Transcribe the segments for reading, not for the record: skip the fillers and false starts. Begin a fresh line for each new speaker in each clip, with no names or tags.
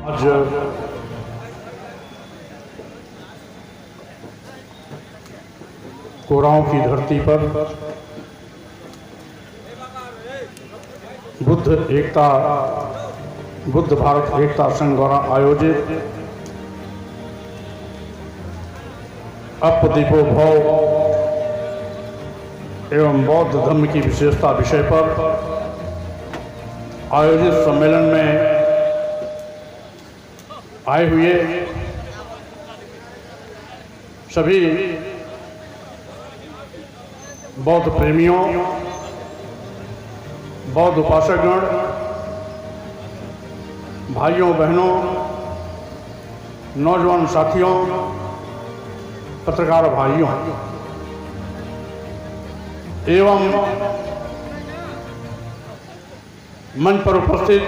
आज कोरांव की धरती पर बुद्ध भारत एकता संघ द्वारा आयोजित अपदीपो भव एवं बौद्ध धर्म की विशेषता विषय पर आयोजित सम्मेलन में आए हुए सभी बौद्ध प्रेमियों, बौद्ध उपासकगण, भाइयों बहनों, नौजवान साथियों, पत्रकार भाइयों एवं मंच पर उपस्थित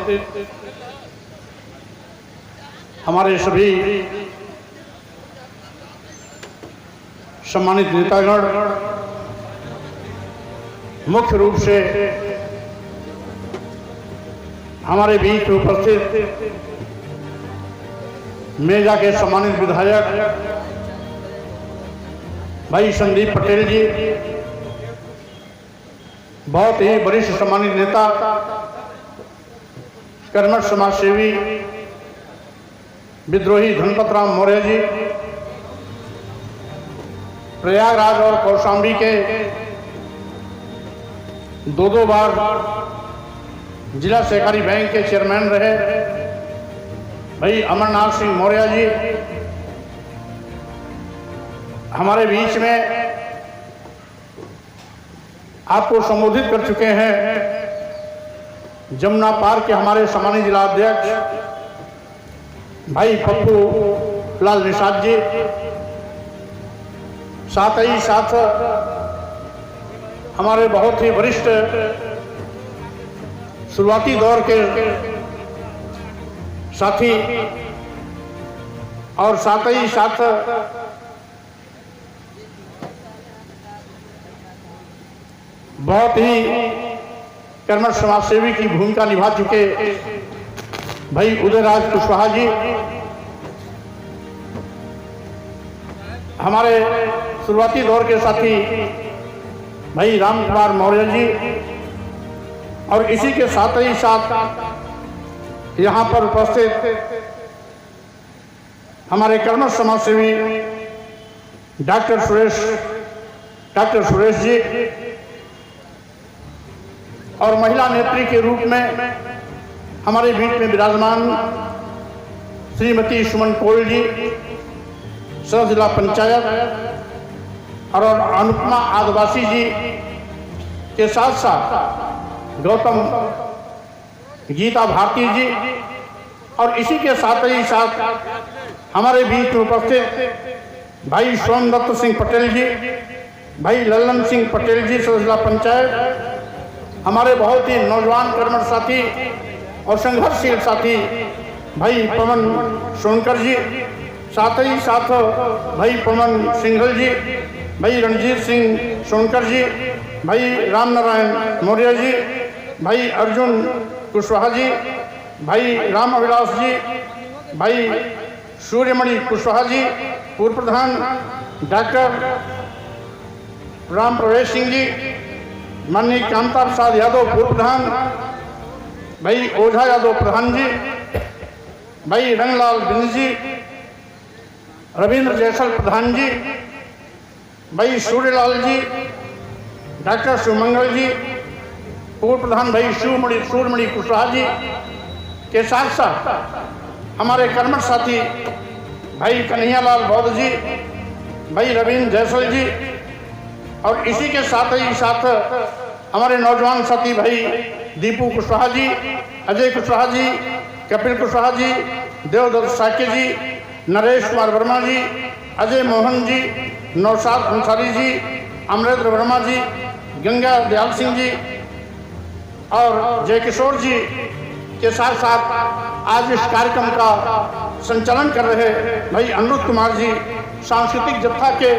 हमारे सभी सम्मानित नेतागण, मुख्य रूप से हमारे बीच में उपस्थित मेजा के सम्मानित विधायक भाई संदीप पटेल जी, बहुत ही वरिष्ठ सम्मानित नेता कर्मठ समाज सेवी विद्रोही धनपत राम मौर्य जी, प्रयागराज और कौशाम्बी के दो बार जिला सहकारी बैंक के चेयरमैन रहे भाई अमरनाथ सिंह मौर्य जी हमारे बीच में आपको संबोधित कर चुके हैं। जमुना पार के हमारे सम्मानित जिला अध्यक्ष भाई पप्पू लाल निषाद जी, साथ ही साथ हमारे बहुत ही वरिष्ठ शुरुआती दौर के साथी और साथ ही साथ बहुत ही कर्मठ समाज सेवी की भूमिका निभा चुके भाई उदयराज कुशवाहा जी, हमारे शुरुआती दौर के साथी भाई राम कुमार मौर्य जी, और इसी के साथ ही साथ यहाँ पर उपस्थित हमारे कर्मठ समाज सेवी डॉक्टर सुरेश जी, और महिला नेत्री के रूप में हमारे बीच में विराजमान श्रीमती सुमन कोल जी, सह जिला पंचायत, और अनुपमा आदिवासी जी के साथ साथ गौतम गीता भारती जी, और इसी के साथ ही साथ हमारे बीच में उपस्थित भाई सोमदत्त सिंह पटेल जी, भाई लल्लन सिंह पटेल जी, सह जिला पंचायत, हमारे बहुत ही नौजवान कर्मठ साथी और संघर्षशील साथी भाई पवन सोनकर जी, साथ ही साथ भाई पवन सिंघल जी, भाई रणजीत सिंह सोनकर जी, भाई राम नारायण मौर्य जी, भाई अर्जुन कुशवाहा जी, भाई राम अविलास जी, भाई सूर्यमणि कुशवाहा जी, पूर्व प्रधान डॉक्टर राम प्रवेश सिंह जी, माननीय कांता प्रसाद यादव पूर्व प्रधान, भाई ओझा यादव प्रधान जी, भाई रंगलाल बिंद जी, रविंद्र जयसल प्रधान जी, भाई सूर्यलाल जी, डॉक्टर शिवमंगल जी, पूर्व प्रधान भाई सूर्यमणि कुशवाहा जी के साथ साथ हमारे कर्मठ साथी भाई कन्हैयालाल बौद्ध जी, भाई रविंद्र जयसल जी, और इसी के साथ ही साथ हमारे नौजवान साथी भाई दीपू कुशवाहा जी, अजय कुशवाहा जी, कपिल कुशवाहा जी, देवदत्त साके जी, नरेश कुमार वर्मा जी, अजय मोहन जी, नौशाद अंसारी जी, अमरेंद्र वर्मा जी, गंगा दयाल सिंह जी और जय किशोर जी के साथ साथ आज इस कार्यक्रम का संचालन कर रहे भाई अनिरुद्ध कुमार जी, सांस्कृतिक जत्था के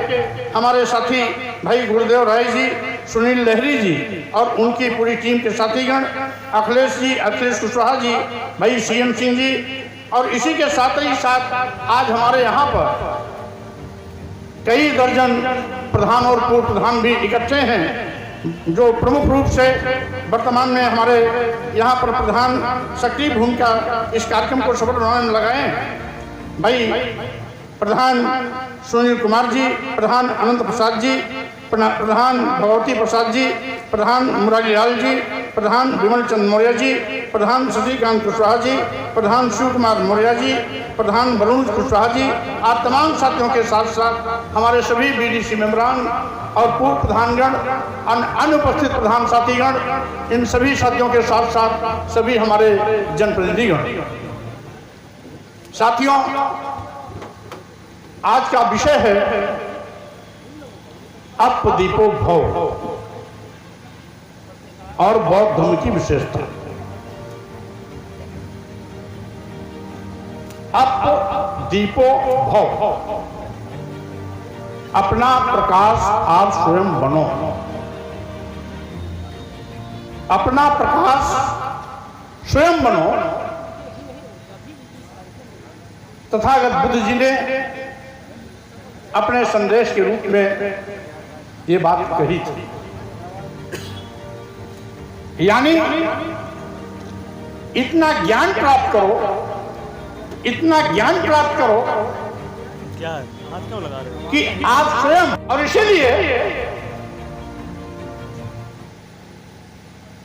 हमारे साथी भाई गुरुदेव राय जी, सुनील लहरी जी और उनकी पूरी टीम के साथीगण, अखिलेश जी, अखिलेश कुशवाहा जी, भाई CM सिंह जी, और इसी के साथ ही साथ आज हमारे यहाँ पर कई दर्जन प्रधान और पूर्व प्रधान भी इकट्ठे हैं, जो प्रमुख रूप से वर्तमान में हमारे यहाँ पर प्रधान सक्रिय भूमिका इस कार्यक्रम को सफल बनाने में लगाए हैं। भाई प्रधान सुनील कुमार जी, प्रधान अनंत प्रसाद जी, प्रधान भगवती प्रसाद जी, प्रधान मुरारी लाल जी, प्रधान विमल चंद मौर्य जी, प्रधान शशिकांत कुशवाहा जी, प्रधान शिव कुमार मौर्य जी, प्रधान वरुण कुशवाहा जी, और तमाम साथियों के साथ साथ हमारे सभी BDC मेंबरान और पूर्व प्रधानगण, अनुपस्थित प्रधान साथीगण, इन सभी साथियों के साथ साथ सभी हमारे जनप्रतिनिधिगण। साथियों, आज का विषय है अप दीपो भव और बौद्ध धर्म की विशेषता। अप दीपो भव, अपना प्रकाश आप स्वयं बनो। अपना प्रकाश स्वयं बनो। तथागत बुद्ध जी ने अपने संदेश के रूप में ये बात कही थी, यानी इतना ज्ञान प्राप्त करो, इतना ज्ञान प्राप्त करो
क्या है? हाथ क्यों लगा रहे हो?
कि आप स्वयं, और इसीलिए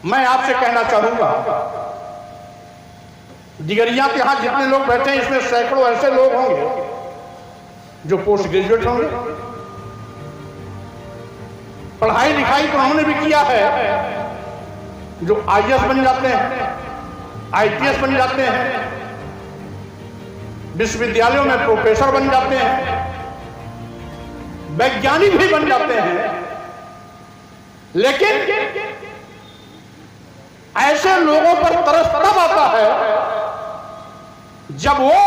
मैं आपसे कहना चाहूंगा, दिगरिया के यहां जितने लोग बैठे हैं इसमें सैकड़ों ऐसे लोग होंगे जो पोस्ट ग्रेजुएट होंगे, पढ़ाई लिखाई तो उन्होंने भी किया है, जो IAS बन जाते हैं, IPS बन जाते हैं, विश्वविद्यालयों में प्रोफेसर बन जाते हैं, वैज्ञानिक भी बन जाते हैं। लेकिन ऐसे लोगों पर तरस तब आता है जब वो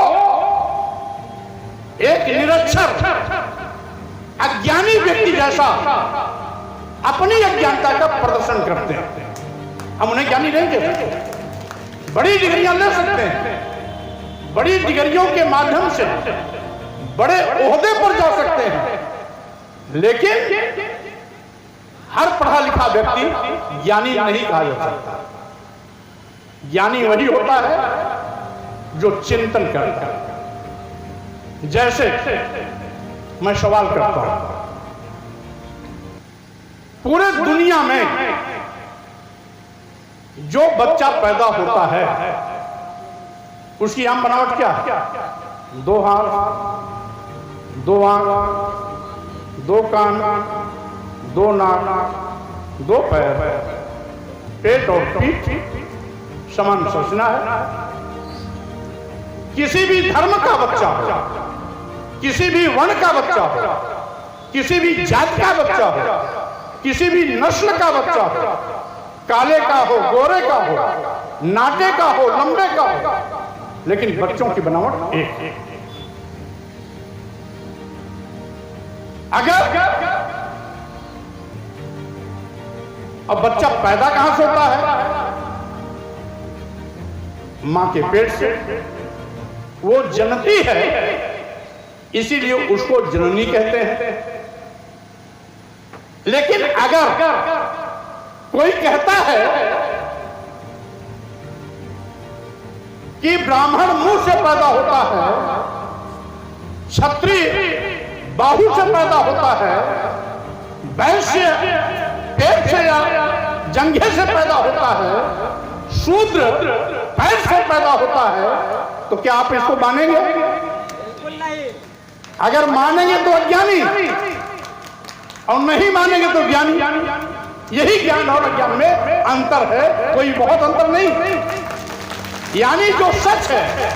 एक निरक्षर अज्ञानी व्यक्ति जैसा अपनी अज्ञानता का प्रदर्शन करते हैं। हम उन्हें ज्ञानी नहीं कह सकते, बड़ी डिग्रियां ले सकते हैं, बड़ी डिग्रियों के माध्यम से बड़े ओहदे पर जा सकते हैं, लेकिन हर पढ़ा लिखा व्यक्ति ज्ञानी नहीं कहा जा सकता। ज्ञानी वही होता है जो चिंतन करता है। जैसे मैं सवाल करता हूं, पूरे दुनिया में जो बच्चा पैदा होता है उसकी आम बनावट क्या है? 2 हाथ, 2 आंख, 2 कान, 2 नाक, 2 पैर, पेट और पीठ समान संरचना है। किसी भी धर्म का बच्चा हो, किसी भी वर्ण का बच्चा हो, किसी भी जात का बच्चा हो, किसी भी नस्ल का बच्चा हो, काले का हो, गोरे का हो, नाटे का हो, लंबे का हो, लेकिन बच्चों की बनावट एक है। अगर अब बच्चा पैदा कहां से होता है? मां के पेट से। वो जनती है, इसीलिए उसको जननी कहते हैं। लेकिन अगर कोई कहता है कि ब्राह्मण मुंह से पैदा होता है, क्षत्रिय बाहु से पैदा होता है, वैश्य पेट से या जंघे से पैदा होता है, शूद्र पैर से पैदा होता है, तो क्या आप इसको मानेंगे? अगर मानेंगे तो अज्ञानी, और नहीं मानेंगे तो ज्ञानी। यही ज्ञान और अज्ञान में अंतर है, कोई बहुत अंतर नहीं। यानी जो सच है,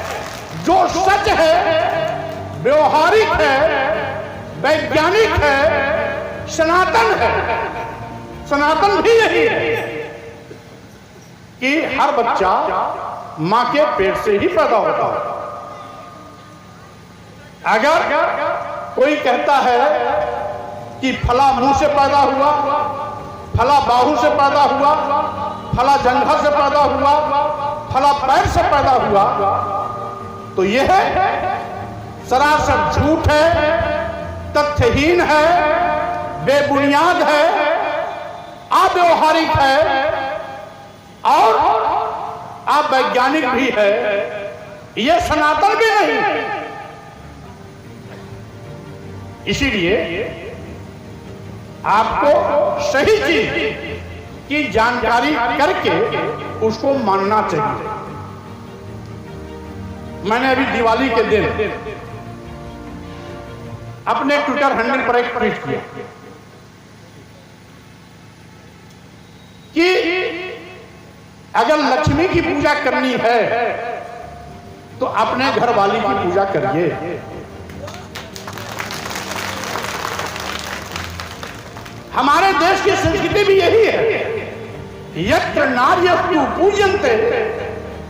जो सच है, व्यवहारिक है, वैज्ञानिक है, सनातन है। सनातन भी यही है कि हर बच्चा मां के पेट से ही पैदा होता है। अगर कोई कहता है कि फला मुंह से पैदा हुआ, फला बाहू से पैदा हुआ, फला जंघा से पैदा हुआ, फला पैर से पैदा हुआ, तो यह सरासर झूठ है, तथ्यहीन है, बेबुनियाद है, अव्यवहारिक है और अवैज्ञानिक भी है। यह सनातन भी नहीं। इसीलिए आपको सही चीज की जानकारी करके उसको मानना चाहिए। मैंने अभी दिवाली के दिन अपने ट्विटर हैंडल पर एक ट्वीट किया कि अगर लक्ष्मी की पूजा करनी है तो अपने घर वाली की पूजा करिए। हमारे देश की संस्कृति भी यही है। यत्र नार्यस्तु पूज्यन्ते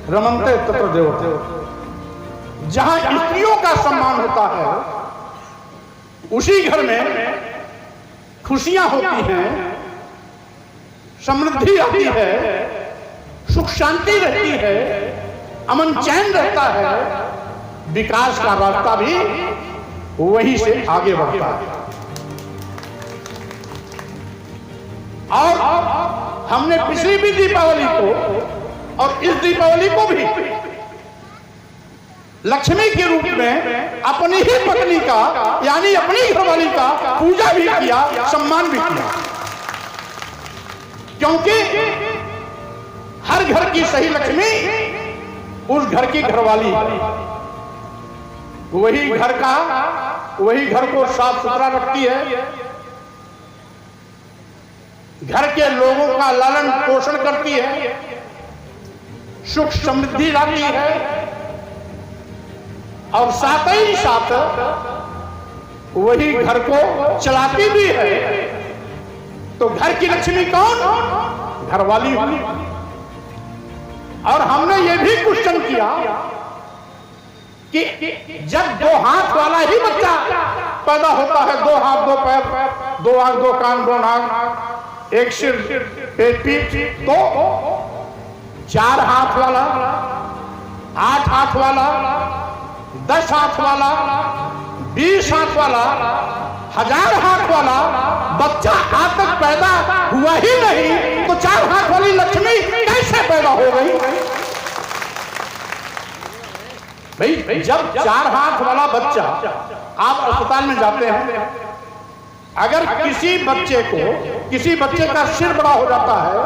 रमन्ते तत्र देवते। जहां स्त्रियों का सम्मान होता है उसी घर में खुशियां होती हैं, समृद्धि आती है, सुख शांति रहती है, अमन चैन रहता है, विकास का रास्ता भी वहीं से आगे बढ़ता है। और हमने पिछली भी दीपावली को और इस दीपावली को भी लक्ष्मी के रूप में अपनी ही पत्नी का यानी अपनी घरवाली का पूजा भी किया, सम्मान भी किया। क्योंकि हर घर की सही लक्ष्मी उस घर की घरवाली, वही घर को साफ सुथरा रखती है, घर के लोगों का लालन पोषण करती है, सुख समृद्धि लाती है और साथ ही साथ वही घर को चलाती भी है। तो घर की लक्ष्मी कौन? घरवाली हुई। और हमने ये भी क्वेश्चन किया कि जब दो हाथ वाला ही बच्चा पैदा होता है, दो हाथ दो पैर, दो आंख दो कान दो नाक, एक सिर एक पीठ, तो 4 हाथ वाला, 8 हाथ वाला, 10 हाथ वाला, 20 हाथ वाला, 1000 हाथ वाला बच्चा आज तक पैदा हुआ ही नहीं, तो 4 हाथ वाली लक्ष्मी कैसे पैदा हो गई? भाई जब 4 हाथ वाला बच्चा, आप अस्पताल में जाते हैं, अगर किसी बच्चे का सिर बड़ा हो जाता है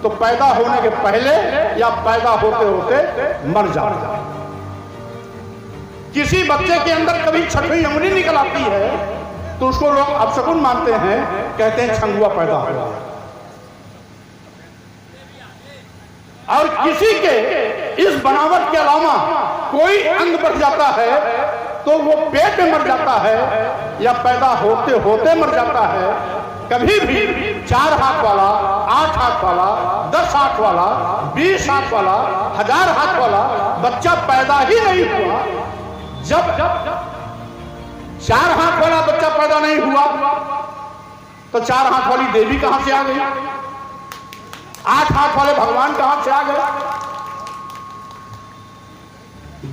तो पैदा होने के पहले या पैदा होते होते मर जाता है। किसी बच्चे के अंदर कभी 6वीं उंगली निकल आती है तो उसको लोग अपशकुन मानते हैं, कहते हैं छंगुआ पैदा हुआ। और किसी के इस बनावट के अलावा कोई अंग बढ़ जाता है तो वो पेट में मर जाता है या पैदा होते होते मर जाता है। कभी भी 4 हाथ वाला, 8 हाथ वाला, 10 हाथ वाला, 20 हाथ वाला, 1000 हाथ वाला बच्चा पैदा ही नहीं हुआ। जब 4 हाथ वाला बच्चा पैदा नहीं हुआ तो 4 हाथ वाली देवी कहां से आ गई? 8 हाथ वाले भगवान कहां से आ गए?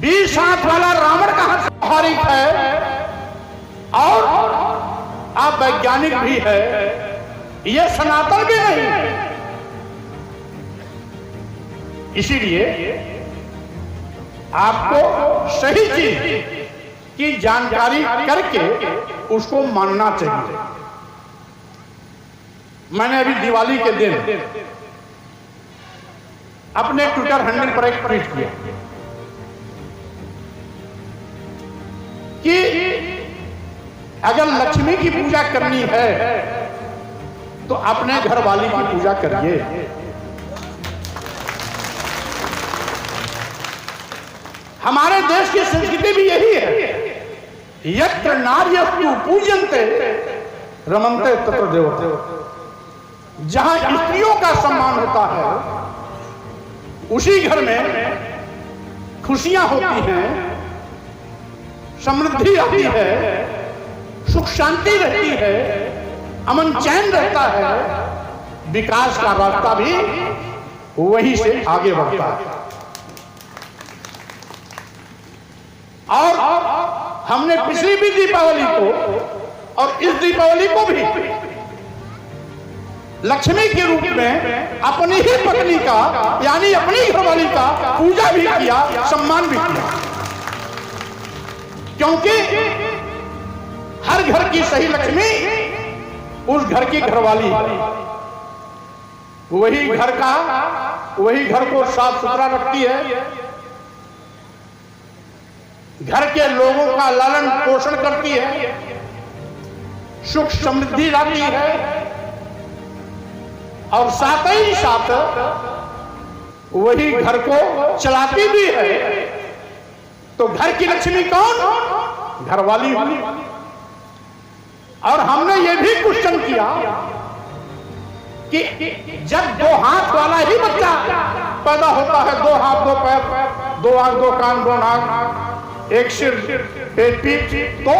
20 हाथ वाला रावण कहां से? व्यवहारिक है और अवैज्ञानिक भी है। यह सनातन भी नहीं। इसीलिए आपको सही चीज की जानकारी करके उसको मानना चाहिए। मैंने अभी दिवाली के दिन अपने ट्विटर हैंडल पर एक ट्वीट किया कि अगर लक्ष्मी की पूजा करनी है तो अपने घर वाली की पूजा करिए। हमारे देश की संस्कृति भी यही है। यत्र नार्यस्तु पूज्यन्ते रमन्ते तत्र देवते। जहां स्त्रियों का सम्मान होता है उसी घर में खुशियां होती हैं, समृद्धि आती है, सुख शांति रहती है, अमन चैन रहता है, विकास का रास्ता भी वहीं से आगे बढ़ता है। और हमने पिछली भी दीपावली को और इस दीपावली को भी लक्ष्मी के रूप में अपनी ही पत्नी का यानी अपनी घरवाली का पूजा भी किया, सम्मान भी किया, क्योंकि हर घर की सही लक्ष्मी उस घर की घरवाली, वही घर को साफ सुथरा रखती है, घर के लोगों का लालन पोषण करती है, सुख समृद्धि लाती है और साथ ही साथ वही घर को चलाती भी है। तो घर की लक्ष्मी कौन? घरवाली हुई। और हमने ये भी क्वेश्चन किया कि जब 2 हाथ वाला ही बच्चा पैदा होता है, 2 हाथ 2 पैर 2 आंख 2 कान 2 नाक 1 सिर 1 पीठ, तो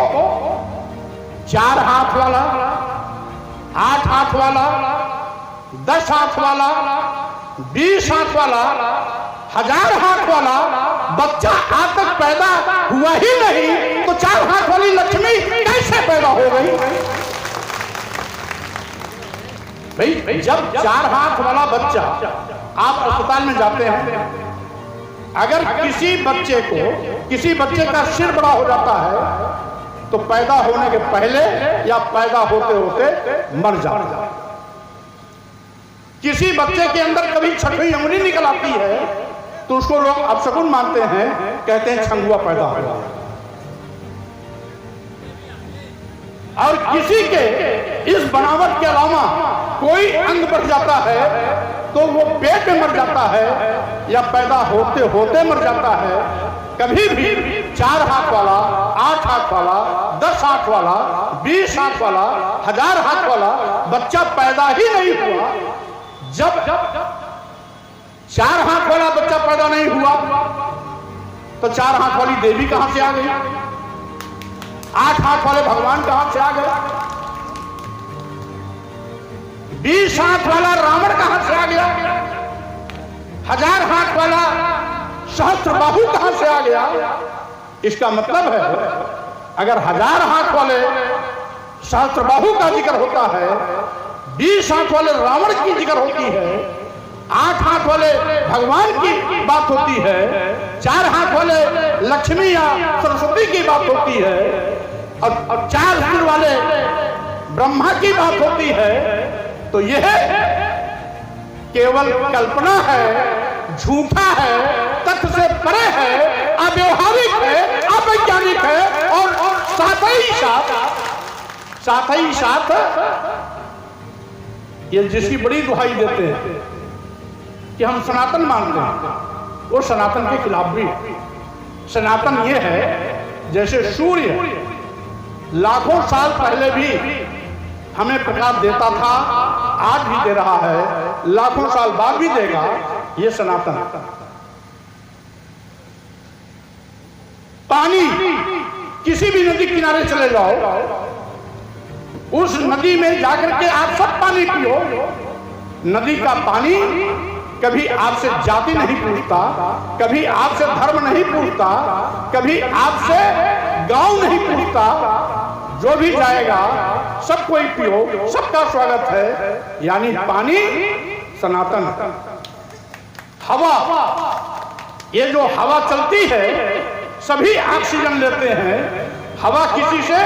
4 हाथ वाला, 8 हाथ वाला, 10 हाथ वाला, 20 हाथ वाला, 1000 हाथ वाला बच्चा आज तक पैदा हुआ ही नहीं, तो 4 हाथ वाली लक्ष्मी कैसे पैदा हो गई? भाई जब 4 हाथ वाला बच्चा, आप अस्पताल में जाते हैं, अगर किसी बच्चे का सिर बड़ा हो जाता है तो पैदा होने के पहले या पैदा होते होते मर जाता है। किसी बच्चे के अंदर कभी 6वीं उंगली निकल आती है तो उसको लोग अपशकुन मानते हैं, कहते हैं छंगुआ पैदा हुआ। और किसी के इस बनावट के अलावा कोई अंग बढ़ जाता है तो वो पेट में मर जाता है या पैदा होते होते मर जाता है। कभी भी 4 हाथ वाला, 8 हाथ वाला, 10 हाथ वाला, 20 हाथ वाला, 1000 हाथ वाला बच्चा पैदा ही नहीं हुआ। जब 4 हाथ वाला बच्चा पैदा नहीं हुआ तो 4 हाथ वाली देवी कहां से आ गई? 8 हाथ वाले भगवान कहां से आ गए? 20 हाथ वाला रावण कहां से आ गया? 1000 हाथ वाला सहस्त्रबाहु कहां से आ गया? इसका मतलब है अगर 1000 हाथ वाले सहस्त्रबाहु का जिक्र होता है, 20 हाथ वाले रावण की जिक्र होती है, 8 हाथ वाले भगवान की बात होती है, 4 हाथ वाले लक्ष्मी या सरस्वती की बात होती है और 4 सिर वाले ब्रह्मा की बात होती है, तो यह केवल कल्पना है, झूठा है, तथ्य से परे है, अव्यवहारिक है, अवैज्ञानिक है और साथ ही साथ ये जिसकी बड़ी दुहाई देते हैं कि हम सनातन मानते हैं, वो सनातन के खिलाफ भी। सनातन ये है जैसे सूर्य लाखों साल पहले भी हमें प्रकाश देता था, आज भी दे रहा है, लाखों साल बाद भी देगा, ये सनातन। पानी, किसी भी नदी किनारे चले जाओ, उस नदी में जाकर के आप सब पानी पियो, नदी का पानी कभी आपसे जाति नहीं पूछता, कभी आपसे धर्म नहीं पूछता, कभी आपसे गांव नहीं पूछता, जो भी जाएगा सब कोई पियो, सबका स्वागत है। यानी पानी सनातन। हवा, ये जो हवा चलती है सभी ऑक्सीजन लेते हैं, हवा किसी से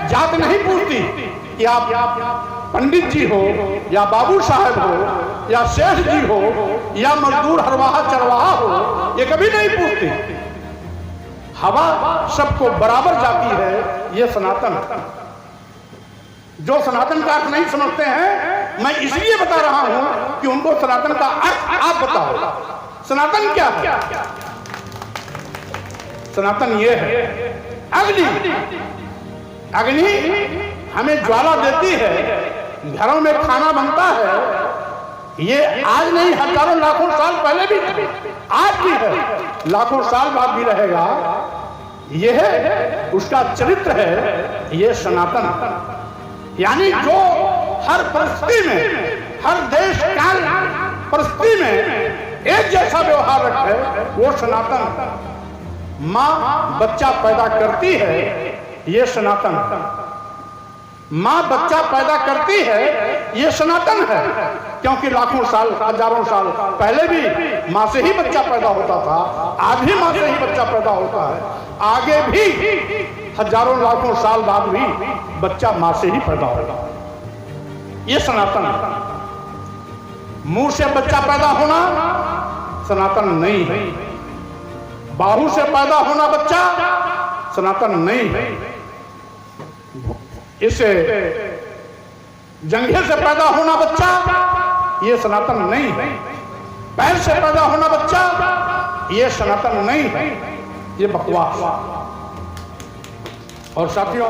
जात नहीं पूछती कि आप पंडित जी हो या बाबू साहब हो या शेठ जी हो या मजदूर हरवाहा चरवाहा हो, ये कभी नहीं पूछती। हवा सबको बराबर जाती है, ये सनातन। जो सनातन का अर्थ नहीं समझते हैं, मैं इसलिए बता रहा हूं कि उनको सनातन का अर्थ आप बताओ। सनातन क्या है? सनातन ये है अग्नि। अग्नि हमें ज्वाला देती है, घरों में खाना बनता है, ये आज नहीं हजारों लाखों साल पहले भी था, आज भी है, लाखों साल बाद भी रहेगा। ये है उसका चरित्र है, ये सनातन। यानी जो हर परिस्थिति में, हर देश काल परिस्थिति में एक जैसा व्यवहार रखे, वो सनातन। माँ बच्चा पैदा करती है, ये सनातन। माँ बच्चा पैदा करती है, ये सनातन है। क्योंकि लाखों साल, हजारों साल पहले भी माँ से ही बच्चा पैदा होता था, आज भी माँ से ही बच्चा पैदा होता है, आगे भी हजारों लाखों साल बाद भी बच्चा माँ से ही पैदा होगा। ये सनातन है। मुंह से बच्चा पैदा होना सनातन नहीं है। बाहू से पैदा होना बच्चा सनातन नहीं है। इसे जंघे से पैदा होना बच्चा ये सनातन नहीं है। पैर से पैदा होना बच्चा ये सनातन नहीं है, ये बकवास। और साथियों,